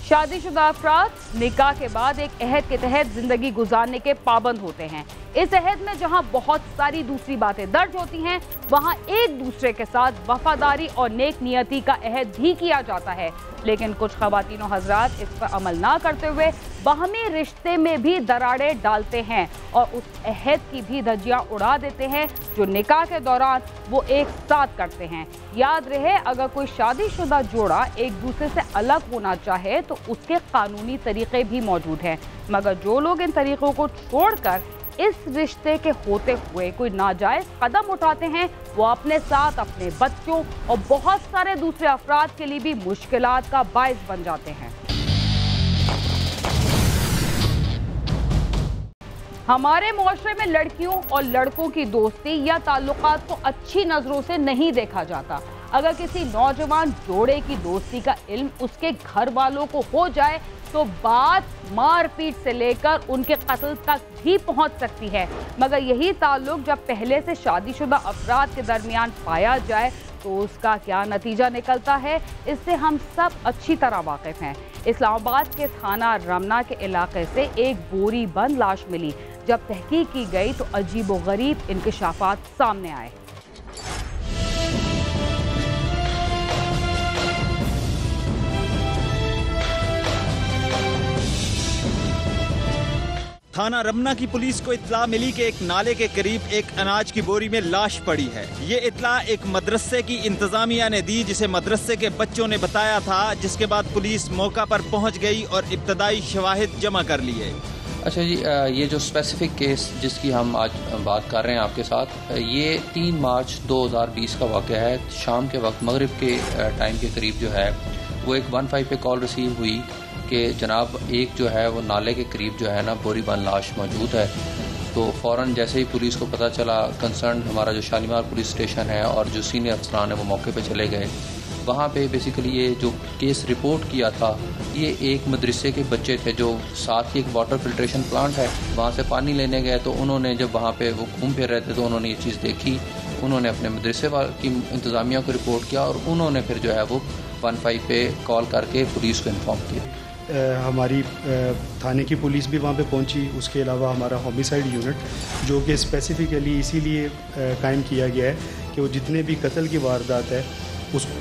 शादीशुदा अफराद निकाह के बाद एक अहद के तहत जिंदगी गुजारने के पाबंद होते हैं। इस अहद में जहां बहुत सारी दूसरी बातें दर्ज होती हैं, वहां एक दूसरे के साथ वफादारी और नेक नियति का अहद भी किया जाता है। लेकिन कुछ ख़वातीन और हज़रात इस पर अमल ना करते हुए बाहमी रिश्ते में भी दरारें डालते हैं और उस अहद की भी धज्जियां उड़ा देते हैं जो निकाह के दौरान वो एक साथ करते हैं। याद रहे, अगर कोई शादीशुदा जोड़ा एक दूसरे से अलग होना चाहे तो उसके कानूनी तरीके भी मौजूद हैं, मगर जो लोग इन तरीक़ों को छोड़कर इस रिश्ते के होते हुए कोई नाजायज़ कदम उठाते हैं, वो अपने साथ अपने बच्चों और बहुत सारे दूसरे अफराद के लिए भी मुश्किलात का बायस बन जाते हैं। हमारे मुआशरे में लड़कियों और लड़कों की दोस्ती या ताल्लुकात को अच्छी नज़रों से नहीं देखा जाता। अगर किसी नौजवान जोड़े की दोस्ती का इल्म उसके घर वालों को हो जाए तो बात मारपीट से लेकर उनके कत्ल तक भी पहुंच सकती है। मगर यही ताल्लुक जब पहले से शादीशुदा अफराद के दरमियान पाया जाए तो उसका क्या नतीजा निकलता है, इससे हम सब अच्छी तरह वाकिफ हैं। इस्लामाबाद के थाना रमना के इलाके से एक बोरी बंद लाश मिली। जब तहकीक की गई तो अजीब व गरीब इंकशाफात सामने आए। थाना रमना की पुलिस को इत्तला मिली कि एक नाले के करीब एक अनाज की बोरी में लाश पड़ी है। ये इत्तला एक मदरसे की इंतजामिया ने दी, जिसे मदरसे के बच्चों ने बताया था, जिसके बाद पुलिस मौका पर पहुंच गई और इब्तदाई शवाहिद जमा कर लिए। अच्छा जी, ये जो स्पेसिफिक केस जिसकी हम आज बात कर रहे हैं आपके साथ, ये 3 मार्च 2020 का वाक़या है। शाम के वक्त मगरिब के टाइम के करीब जो है वो एक 15 पे कॉल रिसीव हुई कि जनाब एक जो है वो नाले के करीब जो है ना बोरी बंद लाश मौजूद है। तो फ़ौरन जैसे ही पुलिस को पता चला, कंसर्न हमारा जो शालीमार पुलिस स्टेशन है और जो सीनियर अफसरान है वो मौके पे चले गए। वहाँ पे बेसिकली ये जो केस रिपोर्ट किया था, ये एक मदरसे के बच्चे थे जो साथ ही एक वाटर फिल्ट्रेशन प्लांट है, वहाँ से पानी लेने गए। तो उन्होंने जब वहाँ पे वो घूम फिर रहे थे तो उन्होंने ये चीज़ देखी। उन्होंने अपने मदरसे की इंतज़ामिया को रिपोर्ट किया और उन्होंने फिर जो है वो 15 पे कॉल करके पुलिस को इन्फॉर्म किया। हमारी थाने की पुलिस भी वहाँ पे पहुँची। उसके अलावा हमारा होमिसाइड यूनिट जो कि स्पेसिफिकली इसीलिए कायम किया गया है कि वो जितने भी कत्ल की वारदात है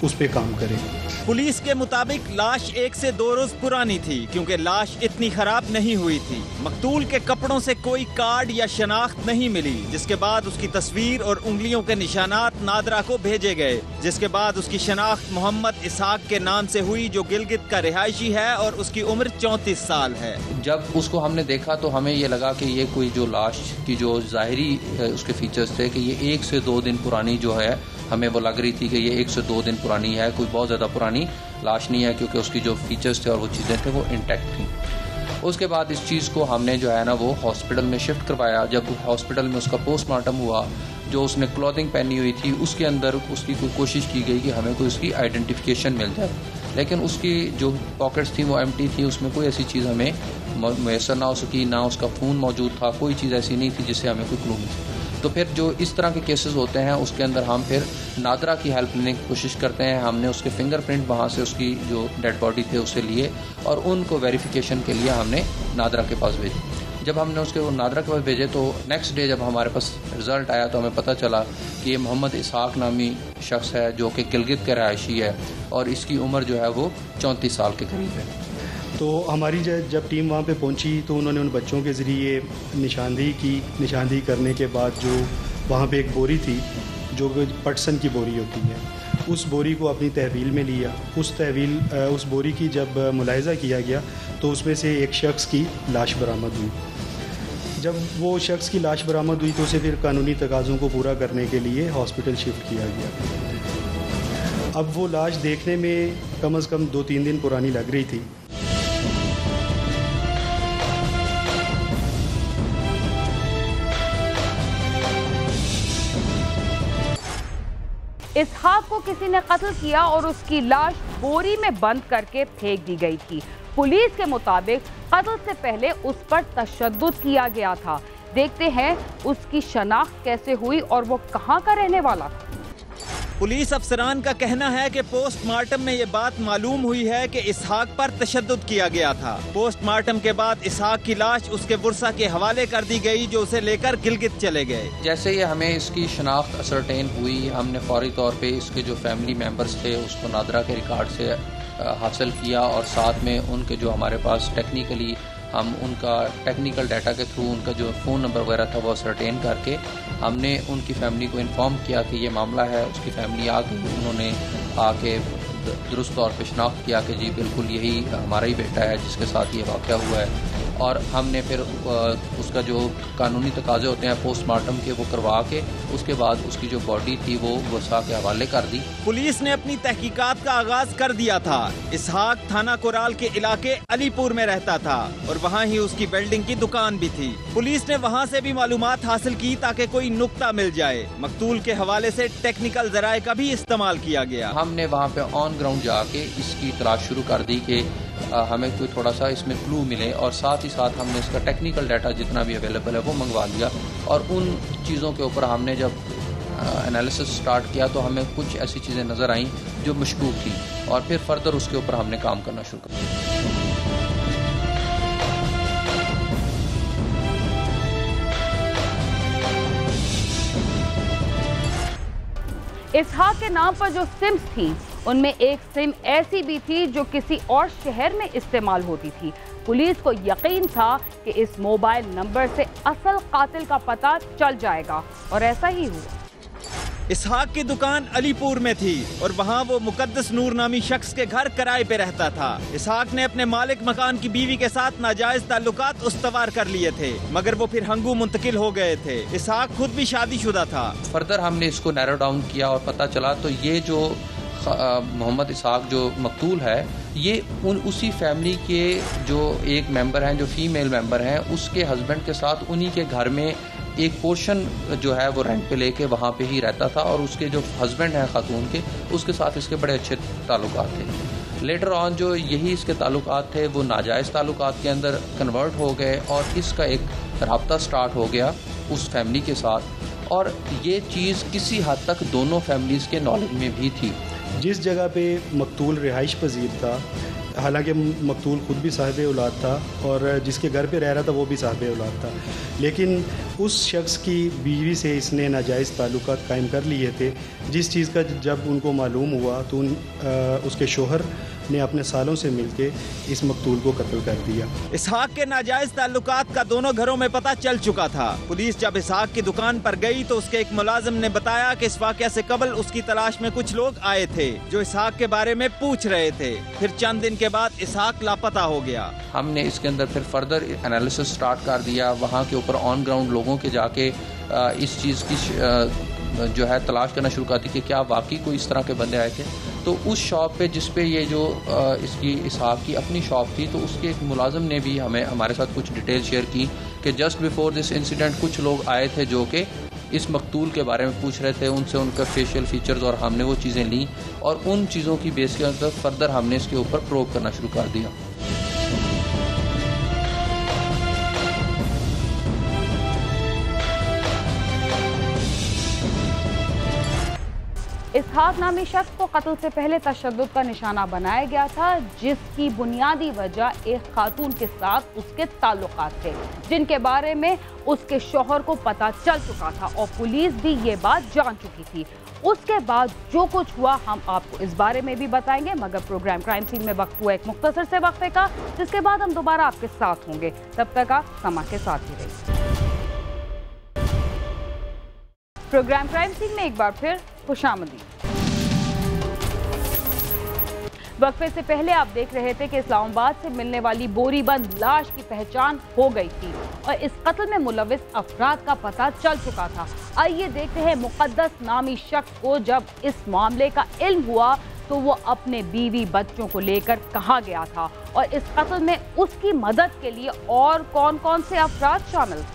उस पे काम करें। पुलिस के मुताबिक लाश 1 से 2 रोज पुरानी थी, क्योंकि लाश इतनी खराब नहीं हुई थी। मकतूल के कपड़ों से कोई कार्ड या शनाख्त नहीं मिली, जिसके बाद उसकी तस्वीर और उंगलियों के निशानात नादरा को भेजे गए, जिसके बाद उसकी शनाख्त मोहम्मद इसहाक के नाम से हुई, जो गिलगित का रिहायशी है और उसकी उम्र 34 साल है। जब उसको हमने देखा तो हमें ये लगा कि ये कोई जो लाश की जो ज़ाहिरी उसके फीचर्स थे कि ये 1 से 2 दिन पुरानी जो है, हमें वो लग रही थी कि ये 1 से 2 दिन पुरानी है, कोई बहुत ज़्यादा पुरानी लाश नहीं है, क्योंकि उसकी जो फीचर्स थे और वो चीज़ें थे वो इंटैक्ट थी। उसके बाद इस चीज़ को हमने जो है ना वो हॉस्पिटल में शिफ्ट करवाया। जब हॉस्पिटल में उसका पोस्टमार्टम हुआ, जो उसने क्लॉथिंग पहनी हुई थी उसके अंदर उसकी कोई कोशिश की गई कि हमें कोई उसकी आइडेंटिफिकेशन मिल जाए, लेकिन उसकी जो पॉकेट्स थी वो एम्प्टी थी, उसमें कोई ऐसी चीज़ हमें मैसर ना हो सकी, ना उसका फ़ोन मौजूद था, कोई चीज़ ऐसी नहीं थी जिससे हमें कोई क्लू मिले। तो फिर जो इस तरह के केसेस होते हैं उसके अंदर हम फिर नादरा की हेल्प लेने की कोशिश करते हैं। हमने उसके फिंगरप्रिंट वहाँ से उसकी जो डेड बॉडी थे उसे लिए और उनको वेरिफिकेशन के लिए हमने नादरा के पास भेजे। जब हमने उसके वो नादरा के पास भेजे तो नेक्स्ट डे जब हमारे पास रिज़ल्ट आया तो हमें पता चला कि ये मोहम्मद इसहाक नामी शख्स है जो कि गिलगित का रहायशी है और इसकी उम्र जो है वो 34 साल के करीब है। तो हमारी जब टीम वहाँ पे पहुँची तो उन्होंने उन बच्चों के ज़रिए निशानदेही की। निशानदेही करने के बाद जो वहाँ पे एक बोरी थी जो पटसन की बोरी होती है, उस बोरी को अपनी तहवील में लिया। उस बोरी की जब मुलाहिज़ा किया गया तो उसमें से एक शख्स की लाश बरामद हुई। जब वो शख्स की लाश बरामद हुई तो उसे फिर कानूनी तकाज़ों को पूरा करने के लिए हॉस्पिटल शिफ्ट किया गया। अब वो लाश देखने में कम से कम 2-3 दिन पुरानी लग रही थी। इसहाक को किसी ने कत्ल किया और उसकी लाश बोरी में बंद करके फेंक दी गई थी। पुलिस के मुताबिक कत्ल से पहले उस पर तशद्दुद किया गया था। देखते हैं उसकी शनाख्त कैसे हुई और वो कहां का रहने वाला था। पुलिस अफसरान का कहना है कि पोस्टमार्टम में ये बात मालूम हुई है कि इसहाक पर तशद्दुद किया गया था। पोस्टमार्टम के बाद इसहाक की लाश उसके वर्सा के हवाले कर दी गई, जो उसे लेकर गिलगित चले गए। जैसे ही हमें इसकी शनाख्त असरटेन हुई, हमने फौरी तौर पे इसके जो फैमिली मेम्बर्स थे उसको नादरा के रिकॉर्ड से हासिल किया और साथ में उनके जो हमारे पास टेक्निकली हम उनका टेक्निकल डाटा के थ्रू उनका जो फ़ोन नंबर वगैरह था वो असरटेन करके हमने उनकी फैमिली को इन्फॉर्म किया कि ये मामला है। उसकी फैमिली आ गई, उन्होंने आके दुरुस्त तौर पे शनाख्त किया कि जी बिल्कुल यही हमारा ही बेटा है जिसके साथ ये वाक़या हुआ है। और हमने फिर उसका जो कानूनी तकाजे होते हैं पोस्टमार्टम के वो करवा के उसके बाद उसकी जो बॉडी थी वो वसा के हवाले कर दी। पुलिस ने अपनी तहकीकात का आगाज कर दिया था। इसहाक थाना कोराल के इलाके अलीपुर में रहता था और वहाँ ही उसकी वेल्डिंग की दुकान भी थी। पुलिस ने वहाँ से भी मालूमात हासिल की ताकि कोई नुक्ता मिल जाए। मकतूल के हवाले से टेक्निकल जराए का भी इस्तेमाल किया गया। हमने वहाँ पे ऑन ग्राउंड जाके इसकी तलाश शुरू कर दी कि हमें कोई थोड़ा सा इसमें क्लू मिले और साथ ही साथ हमने इसका टेक्निकल डाटा जितना भी अवेलेबल है वो मंगवा लिया। और उन चीज़ों के ऊपर हमने जब एनालिसिस स्टार्ट किया तो हमें कुछ ऐसी चीज़ें नज़र आईं जो मशकूक थी और फिर फर्दर उसके ऊपर हमने काम करना शुरू कर दिया। इसहाक के नाम पर जो सिम्स थी उनमें एक सिम ऐसी भी थी जो किसी और शहर में इस्तेमाल होती थी। पुलिस को यकीन था कि इस मोबाइल नंबर से असल कातिल का पता चल जाएगा और ऐसा ही हुआ। इसहाक की दुकान अलीपुर में थी और वहाँ वो मुकद्दस नूर नामी शख्स के घर किराए पे रहता था। इसहाक ने अपने मालिक मकान की बीवी के साथ नाजायज ताल्लुकात उस्तवार कर लिए थे, मगर वो फिर हंगू मुंतकिल हो गए थे। इसहाक खुद भी शादीशुदा था। फर्दर हमने इसको नैरो डाउन किया और पता चला तो ये जो मोहम्मद इसहाक जो मकतूल है ये उसी फैमिली के जो एक मेंबर हैं, जो फीमेल मेंबर हैं, उसके हस्बैंड के साथ उन्हीं के घर में एक पोर्शन जो है वो रेंट पे लेके वहाँ पे ही रहता था और उसके जो हस्बैंड हैं खातून के, उसके साथ इसके बड़े अच्छे ताल्लुकात थे। लेटर ऑन जो यही इसके ताल्लुकात थे वो नाजायज़ ताल्लुकात के अंदर कन्वर्ट हो गए और इसका एक रब्ता स्टार्ट हो गया उस फैमिली के साथ और ये चीज़ किसी हद तक दोनों फैमिलीज़ के नॉलेज में भी थी। जिस जगह पे मकतूल रिहाइश पजीर था, हालांकि मकतूल खुद भी साहिब औलाद था और जिसके घर पे रह रहा था वो भी साहिब औलाद था, लेकिन उस शख्स की बीवी से इसने नाजायज़ ताल्लुकात कायम कर लिए थे। जिस चीज़ का जब उनको मालूम हुआ तो उसके शोहर ने अपने सालों से मिलके इस मकतूल को कत्ल कर दिया। इसहाक के नाजायज ताल्लुकात का दोनों घरों में पता चल चुका था। पुलिस जब इसहाक की दुकान पर गई तो उसके एक मुलाजिम ने बताया कि इस वाक़या से कबल उसकी तलाश में कुछ लोग आए थे जो इसहाक के बारे में पूछ रहे थे। फिर चंद दिन के बाद इसहाक लापता हो गया। हमने इसके अंदर फिर फर्दर एनालिसिस स्टार्ट कर दिया, वहाँ के ऊपर ऑन ग्राउंड लोगों के जाके इस चीज़ की जो है तलाश करना शुरू कर दी कि क्या वाकई कोई इस तरह के बंदे आए थे। तो उस शॉप पे जिस पे ये जो इसकी इसहाक की अपनी शॉप थी तो उसके एक मुलाजिम ने भी हमें हमारे साथ कुछ डिटेल शेयर की कि जस्ट बिफोर दिस इंसिडेंट कुछ लोग आए थे जो कि इस मकतूल के बारे में पूछ रहे थे, उनसे उनका फेशियल फीचर्स और हमने वो चीज़ें ली और उन चीज़ों की बेस के अंदर फर्दर हमने इसके ऊपर प्रोब करना शुरू कर दिया। इसहाक नामी शख्स को कत्ल से पहले तशद्दुद का निशाना बनाया गया था, जिसकी बुनियादी वजह एक खातून के साथ उसके ताल्लुकात थे जिनके बारे में उसके शौहर को पता चल चुका था और पुलिस भी ये बात जान चुकी थी। उसके बाद जो कुछ हुआ हम आपको इस बारे में भी बताएंगे, मगर प्रोग्राम क्राइम सीन में वक्त हुआ एक मुख्तसर से वक्फे का, जिसके बाद हम दोबारा आपके साथ होंगे। तब तक आप समा के साथ ही रहिए। प्रोग्राम क्राइम सीन में एक बार फिर खुशामदीद। वक्फे से पहले आप देख रहे थे कि इस्लामाबाद से मिलने वाली बोरीबंद लाश की पहचान हो गई थी और इस कत्ल में मुलविस अफराद का पता चल चुका था। आइए देखते हैं मुकद्दस नामी शख्स को जब इस मामले का इल्म हुआ तो वो अपने बीवी बच्चों को लेकर कहाँ गया था और इस कत्ल में उसकी मदद के लिए और कौन कौन से अफराद शामिल थे।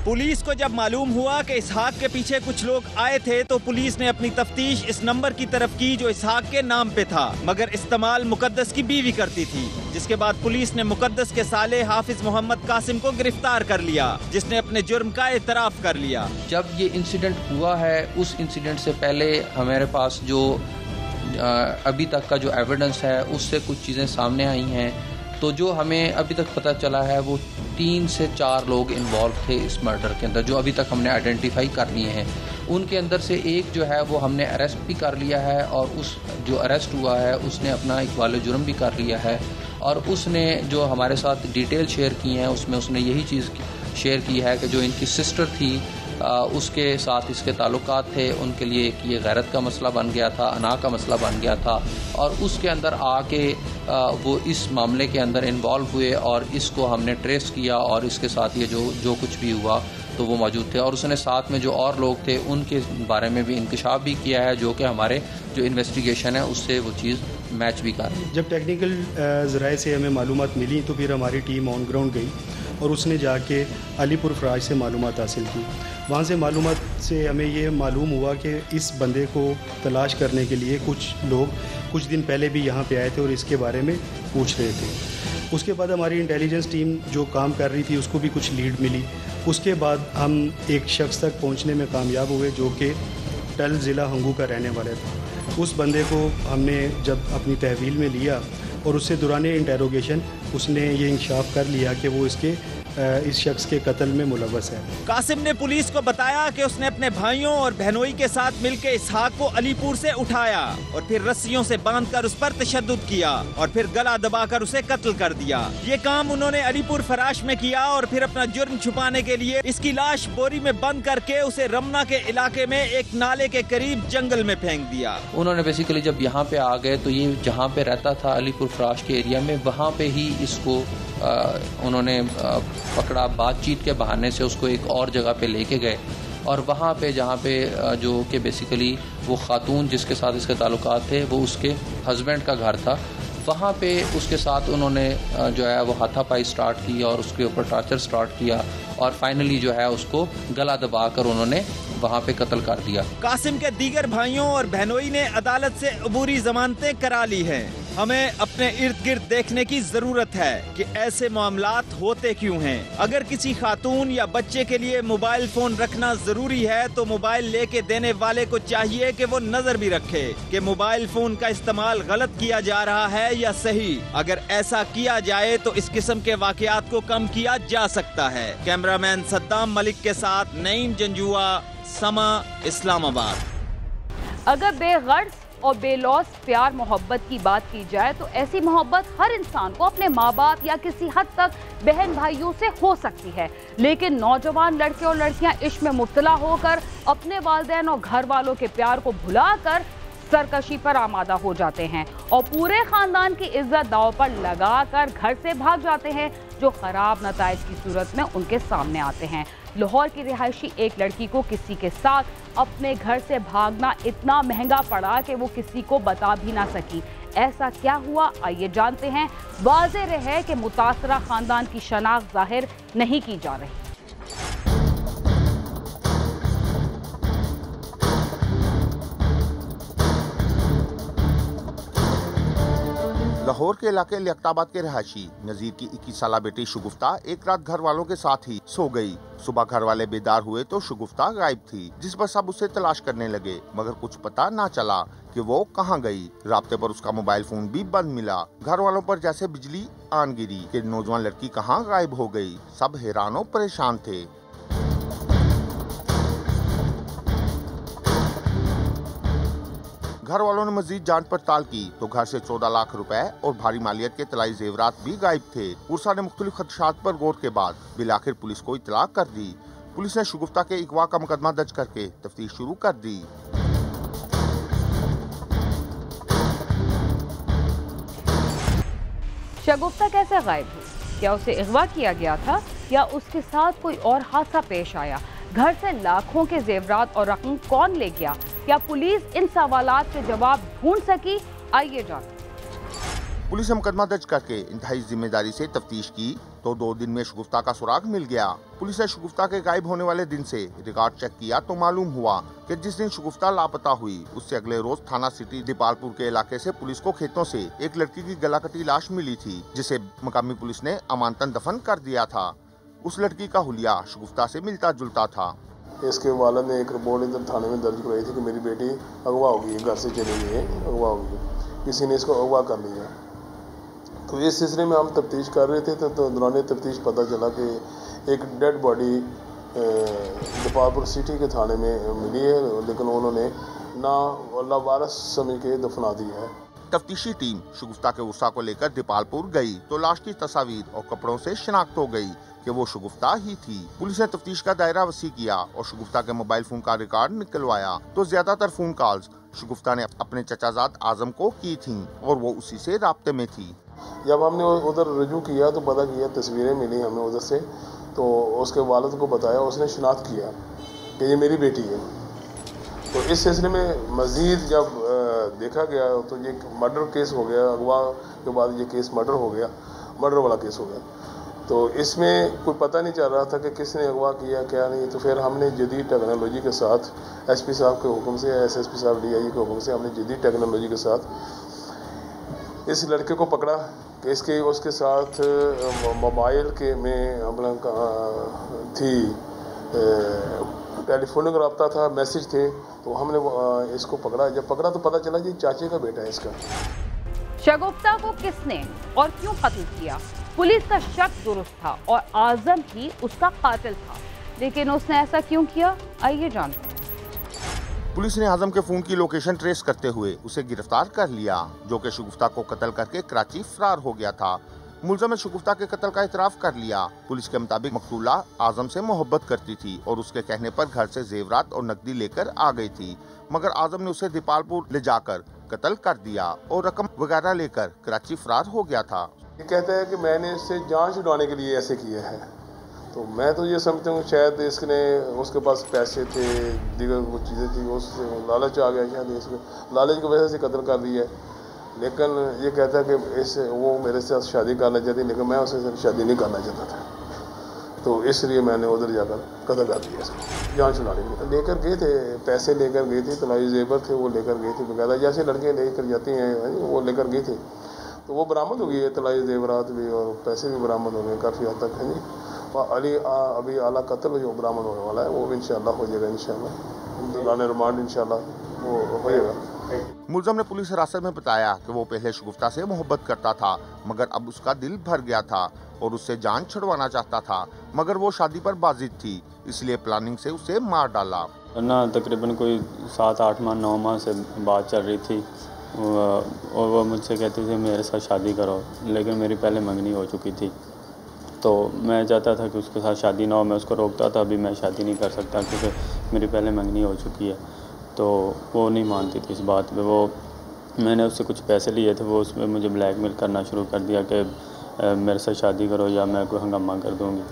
पुलिस को जब मालूम हुआ कि इसहाक के पीछे कुछ लोग आए थे तो पुलिस ने अपनी तफ्तीश इस नंबर की तरफ की जो इसहाक के नाम पे था, मगर इस्तेमाल मुकद्दस की बीवी करती थी। जिसके बाद पुलिस ने मुकद्दस के साले हाफिज मोहम्मद कासिम को गिरफ्तार कर लिया, जिसने अपने जुर्म का एतराफ कर लिया। जब ये इंसिडेंट हुआ है, उस इंसिडेंट से पहले हमारे पास जो अभी तक का जो एविडेंस है उससे कुछ चीज़ें सामने आई हैं। तो जो हमें अभी तक पता चला है वो 3 से 4 लोग इन्वॉल्व थे इस मर्डर के अंदर, जो अभी तक हमने आइडेंटिफाई कर लिए हैं। उनके अंदर से एक जो है वो हमने अरेस्ट भी कर लिया है, और उस जो अरेस्ट हुआ है उसने अपना इकबाल जुर्म भी कर लिया है, और उसने जो हमारे साथ डिटेल शेयर की हैं उसमें उसने यही चीज़ शेयर की है कि जो इनकी सिस्टर थी उसके साथ इसके ताल्लुकात थे, उनके लिए एक ये गैरत का मसला बन गया था, अना का मसला बन गया था, और उसके अंदर आके वो इस मामले के अंदर इन्वॉल्व हुए और इसको हमने ट्रेस किया, और इसके साथ ये जो कुछ भी हुआ तो वो मौजूद थे। और उसने साथ में जो और लोग थे उनके बारे में भी इंकशाफ भी किया है, जो कि हमारे जो इन्वेस्टिगेशन है उससे वो चीज़ मैच भी कर रही है। जब टेक्निकल ज़राए से हमें मालूमात मिली तो फिर हमारी टीम ऑन ग्राउंड गई और उसने जाके अलीपुर फराज से मालूमात हासिल की। वहाँ से मालूमात से हमें ये मालूम हुआ कि इस बंदे को तलाश करने के लिए कुछ लोग कुछ दिन पहले भी यहाँ पे आए थे और इसके बारे में पूछ रहे थे। उसके बाद हमारी इंटेलिजेंस टीम जो काम कर रही थी उसको भी कुछ लीड मिली। उसके बाद हम एक शख्स तक पहुँचने में कामयाब हुए जो कि टल ज़िला हंगू का रहने वाला था। उस बंदे को हमने जब अपनी तहवील में लिया और उससे दौरान इंटेरोगेशन उसने ये इंकशाफ कर लिया कि वो इस शख्स के कत्ल में मुलव्वस है। कासिम ने पुलिस को बताया कि उसने अपने भाइयों और बहनोई के साथ मिलकर इसहाक को अलीपुर से उठाया और फिर रस्सियों से बांधकर उस पर तशद्दुद किया और फिर गला दबाकर उसे कत्ल कर दिया। ये काम उन्होंने अलीपुर फराश में किया और फिर अपना जुर्म छुपाने के लिए इसकी लाश बोरी में बंद करके उसे रमना के इलाके में एक नाले के करीब जंगल में फेंक दिया। उन्होंने बेसिकली जब यहाँ पे आ गए तो ये जहाँ पे रहता था अलीपुर फराश के एरिया में, वहाँ पे ही इसको उन्होंने पकड़ा, बातचीत के बहाने से उसको एक और जगह पे लेके गए, और वहाँ पे जहाँ पे जो कि बेसिकली वो खातून जिसके साथ इसके ताल्लुकात थे वो उसके हस्बैंड का घर था, वहाँ पे उसके साथ उन्होंने जो है वो हाथापाई स्टार्ट की और उसके ऊपर टॉर्चर स्टार्ट किया, और फाइनली जो है उसको गला दबाकर उन्होंने वहाँ पे कत्ल कर दिया। कासिम के दीगर भाइयों और बहनोई ने अदालत से अबूरी जमानतें करा ली हैं। हमें अपने इर्द गिर्द देखने की जरूरत है कि ऐसे मामलात होते क्यों हैं। अगर किसी खातून या बच्चे के लिए मोबाइल फोन रखना जरूरी है तो मोबाइल लेके देने वाले को चाहिए कि वो नजर भी रखे कि मोबाइल फोन का इस्तेमाल गलत किया जा रहा है या सही। अगर ऐसा किया जाए तो इस किस्म के वाकयात को कम किया जा सकता है। कैमरामैन सद्दाम मलिक के साथ नईम जंजुआ, समा, इस्लामाबाद। अगर बेगर्ज और बेलौस प्यार मोहब्बत की बात की जाए तो ऐसी मोहब्बत हर इंसान को अपने माँ बाप या किसी हद तक बहन भाइयों से हो सकती है, लेकिन नौजवान लड़के और लड़कियां इश्क में मुब्तला होकर अपने वालिदैन और घर वालों के प्यार को भुलाकर सरकशी पर आमादा हो जाते हैं और पूरे खानदान की इज्जत दांव पर लगाकर घर से भाग जाते हैं, जो खराब नताइज की सूरत में उनके सामने आते हैं। लाहौर की रिहायशी एक लड़की को किसी के साथ अपने घर से भागना इतना महंगा पड़ा कि वो किसी को बता भी ना सकी। ऐसा क्या हुआ, आइए जानते हैं। वाज़ेह है कि मुतासरा खानदान की शनाख्त जाहिर नहीं की जा रही। लाहौर के इलाके लियाकताबाद के रहायशी नजीर की 21 साला बेटी शगुफ्ता एक रात घर वालों के साथ ही सो गई। सुबह घर वाले बेदार हुए तो शगुफ्ता गायब थी, जिस पर सब उसे तलाश करने लगे, मगर कुछ पता ना चला कि वो कहां गई। राब्ते पर उसका मोबाइल फोन भी बंद मिला। घर वालों पर जैसे बिजली आन गिरी कि नौजवान लड़की कहां गायब हो गई। सब हैरान और परेशान थे। घर वालों ने मजीद जांच पड़ताल की तो घर से 14 लाख रुपए और भारी मालियत के तलाई जेवरात भी गायब थे। पुरसा ने मुख्तलिफ खदशात पर गौर के बाद बिलाखिर पुलिस को इतला कर दी। पुलिस ने शगुफ्ता के अगवा का मुकदमा दर्ज करके तफ्तीश शुरू कर दी। शगुफ्ता कैसे गायब हुई? क्या उसे अगवा किया गया था या उसके साथ कोई और हादसा पेश आया? घर से लाखों के जेवरात और रकम कौन ले गया? क्या पुलिस इन सवालात के जवाब ढूंढ सकी? आइए जानते हैं। पुलिस ने मुकदमा दर्ज करके इंतहाई जिम्मेदारी से तफ्तीश की तो 2 दिन में शगुफ्ता का सुराग मिल गया। पुलिस ने शगुफ्ता के गायब होने वाले दिन से रिकॉर्ड चेक किया तो मालूम हुआ कि जिस दिन शगुफ्ता लापता हुई उससे अगले रोज थाना सिटी दीपालपुर के इलाके से पुलिस को खेतों से एक लड़की की गला कटी लाश मिली थी, जिसे मकामी पुलिस ने अमानतन दफन कर दिया था। उस लड़की का हुलिया शगुफ्ता से मिलता जुलता था। इसके वालिद ने एक रिपोर्ट इधर थाने में दर्ज कराई थी कि मेरी बेटी अगवा हो गई, घर से चली गई है, अगवा हो गई, किसी ने इसको अगवा कर लिया। तो इस सिलसिले में हम तफ्तीश कर रहे थे तो दौरान तफ्तीश पता चला कि एक डेड बॉडी दीपालपुर सिटी के थाने में मिली है, लेकिन उन्होंने ना अल्लाह वारस समझ के दफना दिया है। तफ्तीशी टीम शगुफ्ता के उर्सा को लेकर दीपालपुर गई तो लाश की तस्वीर और कपड़ों से शिनाख्त हो गई कि वो शगुफ्ता ही थी। पुलिस ने तफ्तीश का दायरा वसी किया और शगुफ्ता के मोबाइल फोन का रिकॉर्ड निकलवाया तो ज्यादातर फोन कॉल्स शगुफ्ता ने अपने चचाजाद आजम को की थी और वो उसी से राब्ते में थी। जब हमने उधर रजू किया तो पता किया, तस्वीरें मिली हमें उधर से, तो उसके वालिद को बताया, उसने शिनाख्त किया कि ये मेरी बेटी है। तो इस सिलसिले में मज़ीद जब देखा गया तो ये मर्डर केस हो गया, अगवा के बाद ये केस मर्डर हो गया, मर्डर वाला केस हो गया। तो इसमें कोई पता नहीं चल रहा था कि किसने अगवा किया क्या नहीं। तो फिर हमने जदीद टेक्नोलॉजी के साथ एसपी साहब के हुक्म से, एसएसपी साहब डीआई के हुक्म से हमने जदीद टेक्नोलॉजी के साथ इस लड़के को पकड़ा कि इसके उसके साथ मोबाइल के में अपना थी, टेलीफोनिक रब्ता था, मैसेज थे, तो हमने इसको पकड़ा। जब पकड़ा तो पता चला कि चाचे का बेटा है इसका। शगुफ्ता को किसने और क्यों कत्ल किया? पुलिस का शक दुरुस्त था और आजम ही उसका कातिल था, लेकिन उसने ऐसा क्यों किया, आइए जानते हैं। पुलिस ने आजम के फोन की लोकेशन ट्रेस करते हुए उसे गिरफ्तार कर लिया, जो कि शगुफ्ता को कत्ल करके कराची फरार हो गया था। मुलज़म ने शगुफ्ता के कत्ल का इतराफ कर लिया। पुलिस के मुताबिक मकतूला आजम से मोहब्बत करती थी और उसके कहने पर घर से जेवरात और नकदी लेकर आ गई थी, मगर आजम ने उसे दीपालपुर ले जाकर कत्ल कर दिया और रकम वगैरह लेकर कराची फरार हो गया था। ये कहता है कि मैंने इससे जान छुड़ाने के लिए ऐसे किया है। तो मैं तो ये समझता हूँ शायद इसने उसके पास पैसे थे, दीगर वो चीज़ें थी, उससे लालच आ गया, शायद इसको लालच की वजह से कत्ल कर दिया है। लेकिन ये कहता है कि इससे वो मेरे साथ शादी करना चाहती, लेकिन मैं उससे शादी नहीं करना चाहता था, तो इसलिए मैंने उधर जाकर कत्ल कर दिया इसको जान छुड़ाने के लिए। लेकर गए थे, पैसे लेकर गए थे, तलाशी जेवर थे वो लेकर गए थे बकायदा, जैसे लड़के लेकर जाती हैं वो लेकर गए थे। तो वो बरामद हो गई है, तलाशी जेवरात भी और पैसे भी बरामद हो गए काफ़ी हद तक है जी। अभी आला कत्ल जो बरामद होने वाला है वो इंशाल्लाह हो जाएगा, इंशाल्लाह रिमांड इंशाल्लाह वो हो जाएगा। मुलज़म ने पुलिस हिरासत में बताया कि वो पहले शगुफ्ता से मोहब्बत करता था, मगर अब उसका दिल भर गया था और उससे जान छुड़वाना चाहता था, मगर वो शादी पर बाजिद थी, इसलिए प्लानिंग से उसे मार डाला। ना तकरीबन कोई 7, 8 माह 9 माह से बात चल रही थी और वो मुझसे कहती थी मेरे साथ शादी करो, लेकिन मेरी पहले मंगनी हो चुकी थी, तो मैं चाहता था कि उसके साथ शादी ना हो। मैं उसको रोकता था, अभी मैं शादी नहीं कर सकता क्योंकि मेरी पहले मंगनी हो चुकी है। तो वो नहीं मानती थी इस बात पे। वो मैंने उससे कुछ पैसे लिए थे, वो उसमें मुझे ब्लैकमेल करना शुरू कर दिया कि मेरे साथ शादी करो या मैं कोई हंगामा कर दूँगी।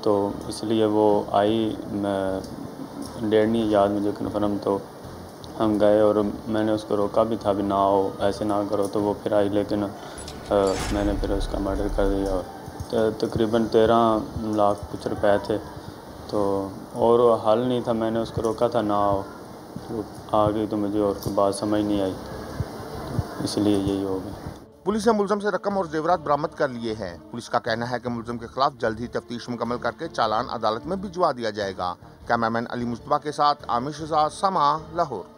तो इसलिए वो आई, डेट नहीं याद मुझे कन्फर्म, तो हम गए और मैंने उसको रोका भी था, भी ना हो, ऐसे ना करो। तो वो फिर आई, लेकिन मैंने फिर उसका मर्डर कर दिया और तकरीबन 13 लाख कुछ रुपए थे, तो और हल नहीं था। मैंने उसको रोका था, ना हो, तो आ गई, तो मुझे और कोई बात समझ नहीं आई, तो इसलिए यही हो गया। पुलिस ने मुलज़म से रकम और जेवरात बरामद कर लिए हैं। पुलिस का कहना है कि मुलज़म के खिलाफ जल्द ही तफ्तीश मुकम्मल करके चालान अदालत में भिजवा दिया जाएगा। कैमरामैन अली मुस्तफा के साथ आमिर शहजाद, समा, लाहौर।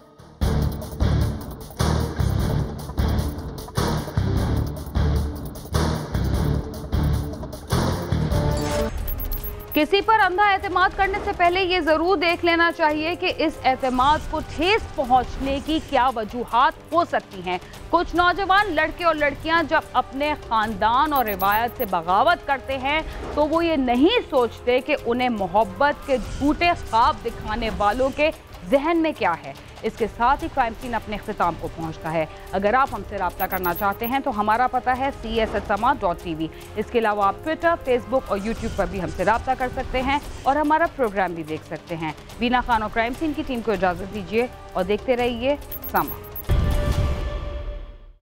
किसी पर अंधा एतमाद करने से पहले ये जरूर देख लेना चाहिए कि इस एतमाद को ठेस पहुंचने की क्या वजूहात हो सकती हैं। कुछ नौजवान लड़के और लड़कियां जब अपने खानदान और रिवायत से बगावत करते हैं तो वो ये नहीं सोचते कि उन्हें मोहब्बत के झूठे ख्वाब दिखाने वालों के जहन में क्या है। इसके साथ ही क्राइम सीन अपने इख्तिताम को पहुंचता है। अगर आप हमसे रब्ता करना चाहते हैं तो हमारा पता है cs@sama.tv। इसके अलावा आप ट्विटर, फेसबुक और यूट्यूब पर भी हमसे रब्ता कर सकते हैं और हमारा प्रोग्राम भी देख सकते हैं। वीना खान और क्राइम सीन की टीम को इजाज़त दीजिए और देखते रहिए समा।